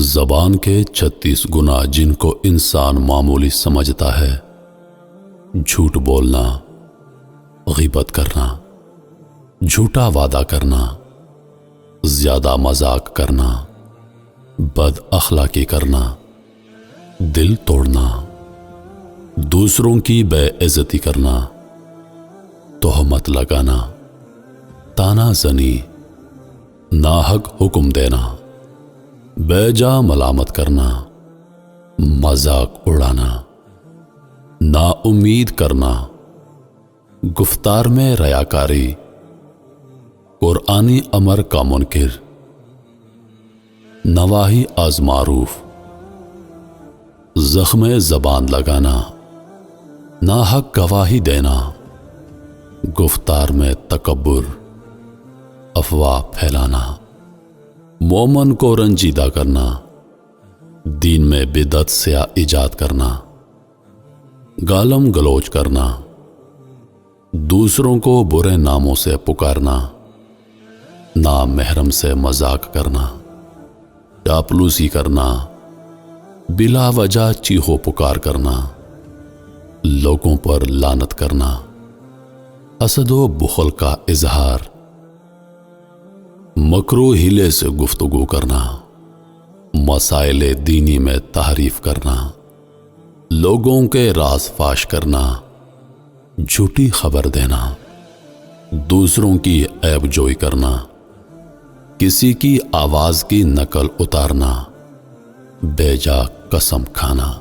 زبان کے 36 گناہ جن کو انسان معمولی سمجھتا ہے: جھوٹ بولنا، غیبت کرنا، جھوٹا وعدہ کرنا، زیادہ مذاق کرنا، بد اخلاقی کرنا، دل توڑنا، دوسروں کی بے عزتی کرنا، تہمت لگانا، طعنہ زنی، ناحق حکم دینا، بے جا ملامت کرنا، مذاق اڑانا، نا امید کرنا، گفتار میں ریاکاری، قرآنی امر کا منکر، نواہی از معروف، زخم زبان لگانا، ناحق گواہی دینا، گفتار میں تکبر، افواہ پھیلانا، مومن کو رنجیدہ کرنا، دین میں بدعت سے ایجاد کرنا، گالم گلوچ کرنا، دوسروں کو برے ناموں سے پکارنا، نامحرم سے مذاق کرنا، چاپلوسی کرنا، بلا وجہ چیخو پکار کرنا، لوگوں پر لعنت کرنا، حسد و بخل کا اظہار، مکروہ حیلے سے گفتگو کرنا، مسائل دینی میں تحریف کرنا، لوگوں کے راز فاش کرنا، جھوٹی خبر دینا، دوسروں کی عیب جوئی کرنا، کسی کی آواز کی نقل اتارنا، بے جا قسم کھانا۔